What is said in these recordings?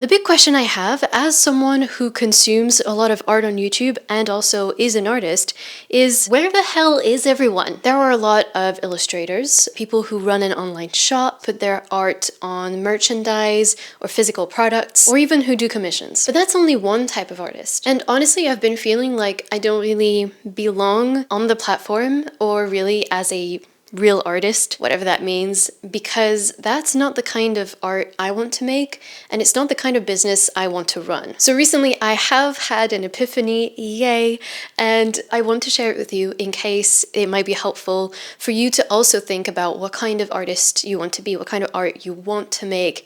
The big question I have, as someone who consumes a lot of art on YouTube and also is an artist, is where the hell is everyone? There are a lot of illustrators, people who run an online shop, put their art on merchandise or physical products, or even who do commissions. But that's only one type of artist. And honestly, I've been feeling like I don't really belong on the platform or really as a real artist, whatever that means, because that's not the kind of art I want to make, and it's not the kind of business I want to run. So recently I have had an epiphany, yay, and I want to share it with you in case it might be helpful for you to also think about what kind of artist you want to be, what kind of art you want to make,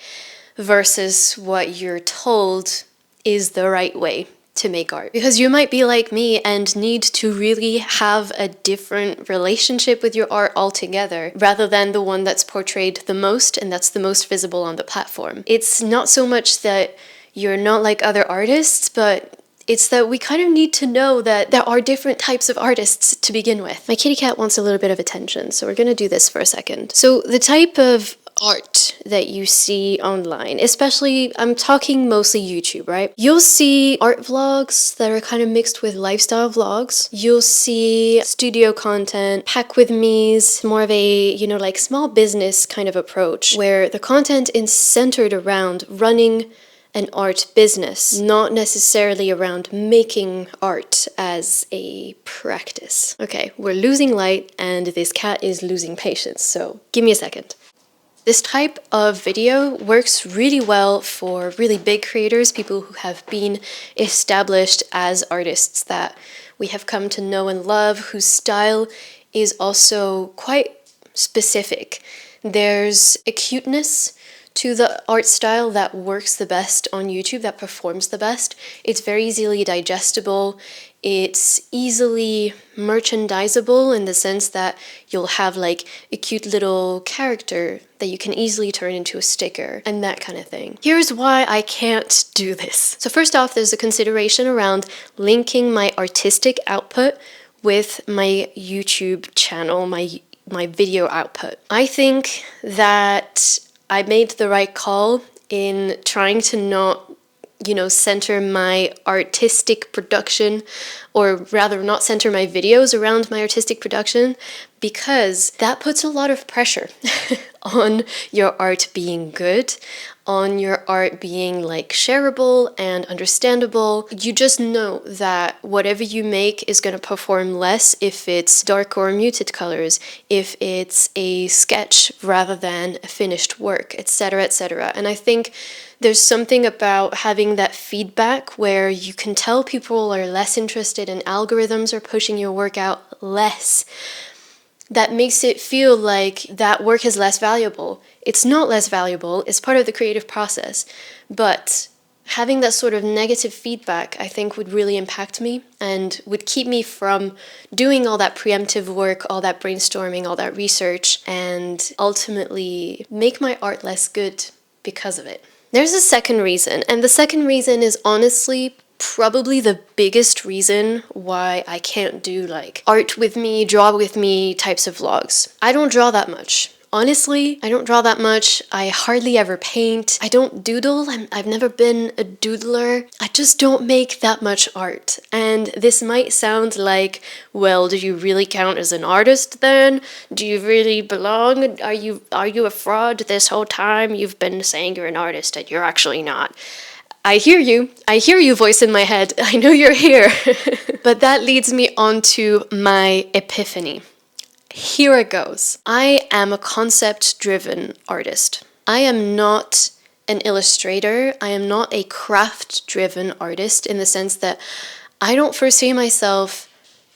versus what you're told is the right way to make art. Because you might be like me and need to really have a different relationship with your art altogether, rather than the one that's portrayed the most and that's the most visible on the platform. It's not so much that you're not like other artists, but it's that we kind of need to know that there are different types of artists to begin with. My kitty cat wants a little bit of attention, so we're gonna do this for a second. So the type of art that you see online, especially I'm talking mostly YouTube, right? You'll see art vlogs that are kind of mixed with lifestyle vlogs. You'll see studio content, pack with me's, more of a, like small business kind of approach where the content is centered around running an art business, not necessarily around making art as a practice. Okay, we're losing light and this cat is losing patience, so give me a second. This type of video works really well for really big creators, people who have been established as artists that we have come to know and love, whose style is also quite specific. There's a cuteness to the art style that works the best on YouTube, that performs the best. It's very easily digestible. It's easily merchandisable in the sense that you'll have like a cute little character that you can easily turn into a sticker and that kind of thing. Here's why I can't do this. So first off, there's a consideration around linking my artistic output with my YouTube channel, my video output. I think that I made the right call in trying to not center my artistic production, or rather not center my videos around my artistic production, because that puts a lot of pressure on your art being good, on your art being like shareable and understandable. You just know that whatever you make is going to perform less if it's dark or muted colors, if it's a sketch rather than a finished work, etc., etc. And I think there's something about having that feedback where you can tell people are less interested and algorithms are pushing your work out less. That makes it feel like that work is less valuable. It's not less valuable, it's part of the creative process. But having that sort of negative feedback, I think, would really impact me and would keep me from doing all that preemptive work, all that brainstorming, all that research, and ultimately make my art less good because of it. There's a second reason, and the second reason is honestly probably the biggest reason why I can't do like art with me, draw with me types of vlogs. I don't draw that much. Honestly, I don't draw that much. I hardly ever paint. I don't doodle. I've never been a doodler. I just don't make that much art. And this might sound like, well, do you really count as an artist then? Do you really belong? Are you a fraud this whole time? You've been saying you're an artist and you're actually not. I hear you, voice in my head. I know you're here. But that leads me on to my epiphany. Here it goes. I am a concept-driven artist. I am not an illustrator. I am not a craft-driven artist in the sense that I don't foresee myself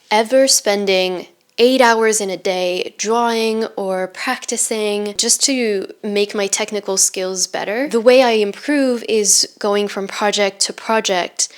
ever spending 8 hours in a day drawing or practicing just to make my technical skills better. The way I improve is going from project to project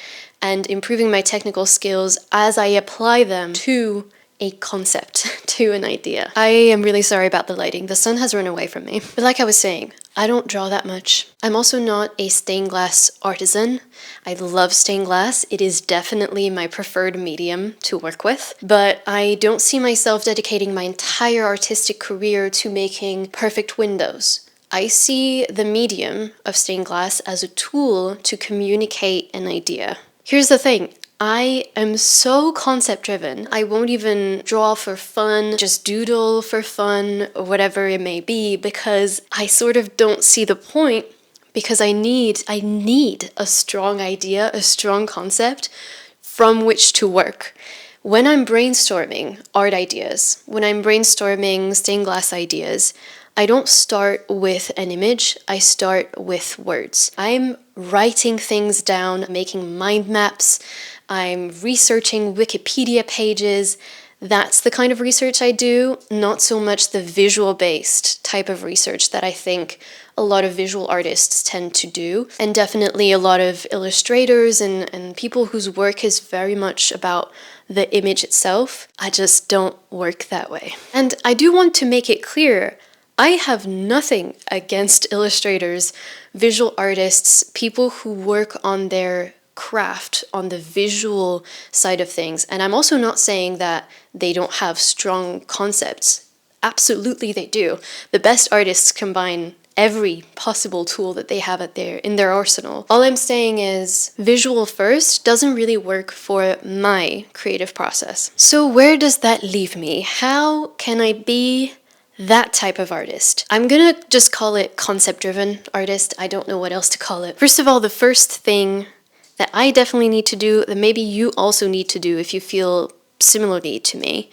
and improving my technical skills as I apply them to a concept, to an idea. I am really sorry about the lighting. The sun has run away from me. But like I was saying, I don't draw that much. I'm also not a stained glass artisan. I love stained glass. It is definitely my preferred medium to work with. But I don't see myself dedicating my entire artistic career to making perfect windows. I see the medium of stained glass as a tool to communicate an idea. Here's the thing. I am so concept driven. I won't even draw for fun, just doodle for fun, or whatever it may be, because I sort of don't see the point, because I need a strong idea, a strong concept from which to work. When I'm brainstorming art ideas, when I'm brainstorming stained glass ideas, I don't start with an image, I start with words. I'm writing things down, making mind maps, I'm researching Wikipedia pages. That's the kind of research I do, not so much the visual-based type of research that I think a lot of visual artists tend to do, and definitely a lot of illustrators and people whose work is very much about the image itself. I just don't work that way. And I do want to make it clear, I have nothing against illustrators, visual artists, people who work on their craft, on the visual side of things. And I'm also not saying that they don't have strong concepts. Absolutely they do. The best artists combine every possible tool that they have in their arsenal. All I'm saying is visual first doesn't really work for my creative process. So where does that leave me? How can I be that type of artist? I'm gonna just call it concept-driven artist. I don't know what else to call it. First of all, the first thing that I definitely need to do, that maybe you also need to do if you feel similarly to me,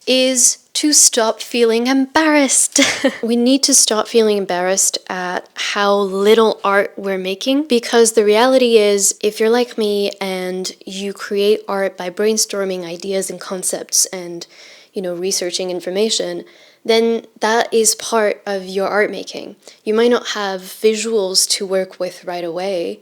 is to stop feeling embarrassed. We need to stop feeling embarrassed at how little art we're making, because the reality is, if you're like me and you create art by brainstorming ideas and concepts and, researching information, then that is part of your art making. You might not have visuals to work with right away,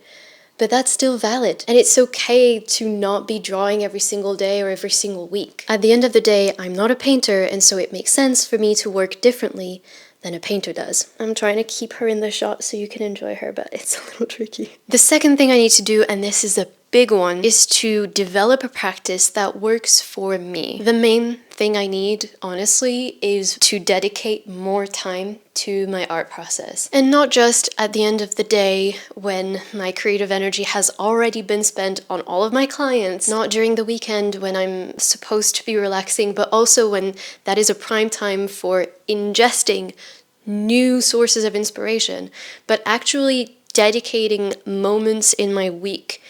but that's still valid. And it's okay to not be drawing every single day or every single week. At the end of the day, I'm not a painter, and so it makes sense for me to work differently than a painter does. I'm trying to keep her in the shot so you can enjoy her, but it's a little tricky. The second thing I need to do, and this is a big one, is to develop a practice that works for me. The main thing I need, honestly, is to dedicate more time to my art process. And not just at the end of the day when my creative energy has already been spent on all of my clients, not during the weekend when I'm supposed to be relaxing, but also when that is a prime time for ingesting new sources of inspiration, but actually dedicating moments in my week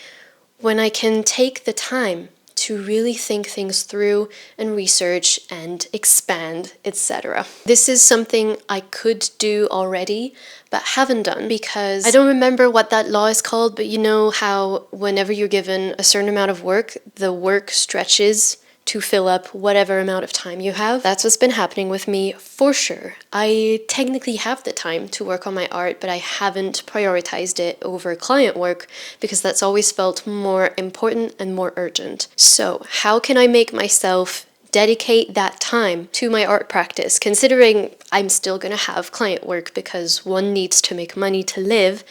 when I can take the time to really think things through and research and expand, etc. This is something I could do already, but haven't done, because I don't remember what that law is called, but you know how whenever you're given a certain amount of work, the work stretches to fill up whatever amount of time you have. That's what's been happening with me for sure. I technically have the time to work on my art, but I haven't prioritized it over client work because that's always felt more important and more urgent. So how can I make myself dedicate that time to my art practice, considering I'm still gonna have client work because one needs to make money to live?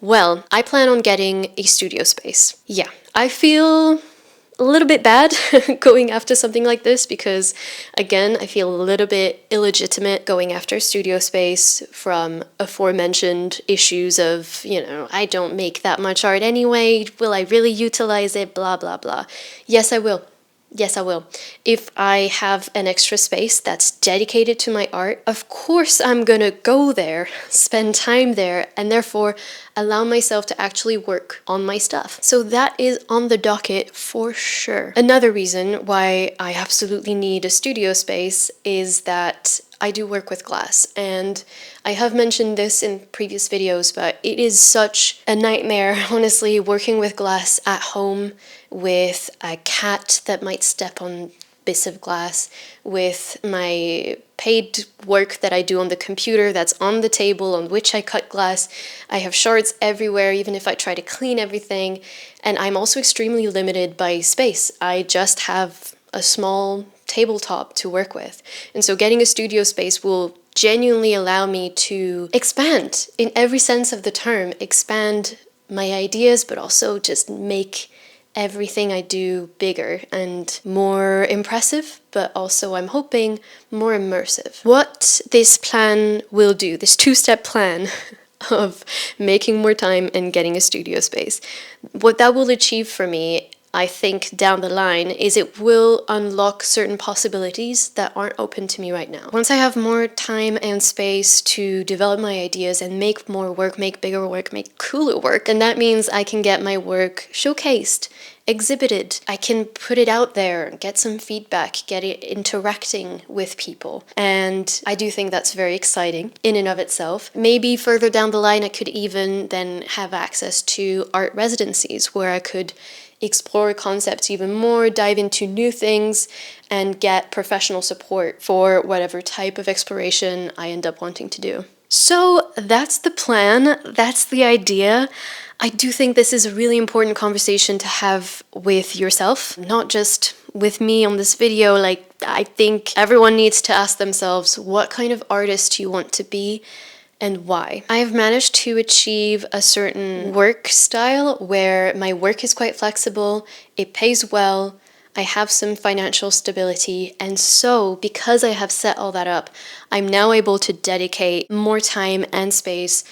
Well, I plan on getting a studio space. Yeah, I feel a little bit bad going after something like this because, again, I feel a little bit illegitimate going after studio space from aforementioned issues of, I don't make that much art anyway, will I really utilize it, blah, blah, blah. Yes, I will. Yes, I will. If I have an extra space that's dedicated to my art, of course I'm gonna go there, spend time there, and therefore allow myself to actually work on my stuff. So that is on the docket for sure. Another reason why I absolutely need a studio space is that I do work with glass, and I have mentioned this in previous videos, but it is such a nightmare, honestly, working with glass at home with a cat that might step on bits of glass, with my paid work that I do on the computer that's on the table on which I cut glass. I have shards everywhere, even if I try to clean everything, and I'm also extremely limited by space. I just have a small tabletop to work with. And so getting a studio space will genuinely allow me to expand in every sense of the term, expand my ideas, but also just make everything I do bigger and more impressive, but also I'm hoping more immersive. What this plan will do, this two-step plan of making more time and getting a studio space, what that will achieve for me, I think, down the line, is it will unlock certain possibilities that aren't open to me right now. Once I have more time and space to develop my ideas and make more work, make bigger work, make cooler work, then that means I can get my work showcased, exhibited. I can put it out there, get some feedback, get it interacting with people. And I do think that's very exciting in and of itself. Maybe further down the line, I could even then have access to art residencies where I could explore concepts even more, dive into new things, and get professional support for whatever type of exploration I end up wanting to do. So that's the plan, that's the idea. I do think this is a really important conversation to have with yourself, not just with me on this video. Like, I think everyone needs to ask themselves, what kind of artist you want to be and why. I have managed to achieve a certain work style where my work is quite flexible, it pays well, I have some financial stability, and so because I have set all that up, I'm now able to dedicate more time and space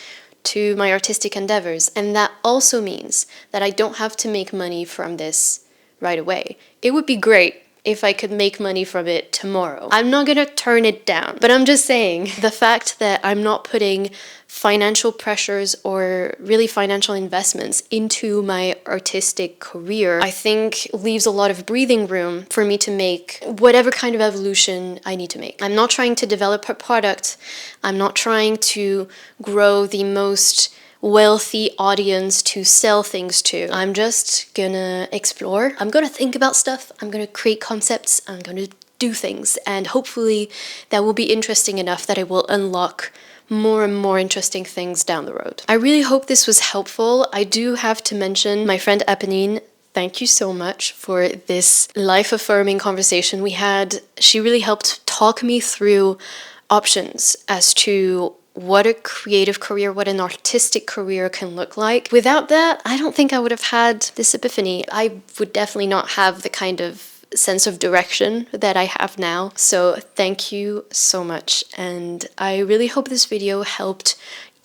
to my artistic endeavors. And that also means that I don't have to make money from this right away. It would be great if I could make money from it tomorrow. I'm not gonna turn it down, but I'm just saying the fact that I'm not putting financial pressures or really financial investments into my artistic career, I think leaves a lot of breathing room for me to make whatever kind of evolution I need to make. I'm not trying to develop a product. I'm not trying to grow the most wealthy audience to sell things to. I'm just gonna explore. I'm gonna think about stuff. I'm gonna create concepts. I'm gonna do things. And hopefully that will be interesting enough that it will unlock more and more interesting things down the road. I really hope this was helpful. I do have to mention my friend Eponine. Thank you so much for this life-affirming conversation we had. She really helped talk me through options as to what a creative career, what an artistic career can look like. Without that, I don't think I would have had this epiphany. I would definitely not have the kind of sense of direction that I have now. So thank you so much. And I really hope this video helped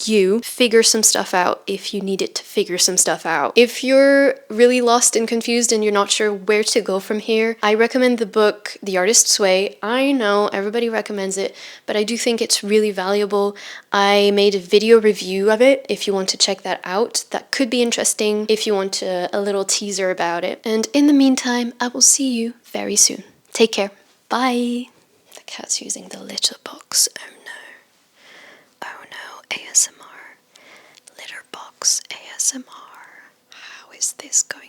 you figure some stuff out if you needed to figure some stuff out. If you're really lost and confused and you're not sure where to go from here, I recommend the book The Artist's Way. I know everybody recommends it, but I do think it's really valuable. I made a video review of it if you want to check that out. That could be interesting if you want a little teaser about it. And in the meantime, I will see you very soon. Take care. Bye. The cat's using the litter box. Oh no. Oh no, ASMR. Litter box ASMR. How is this going?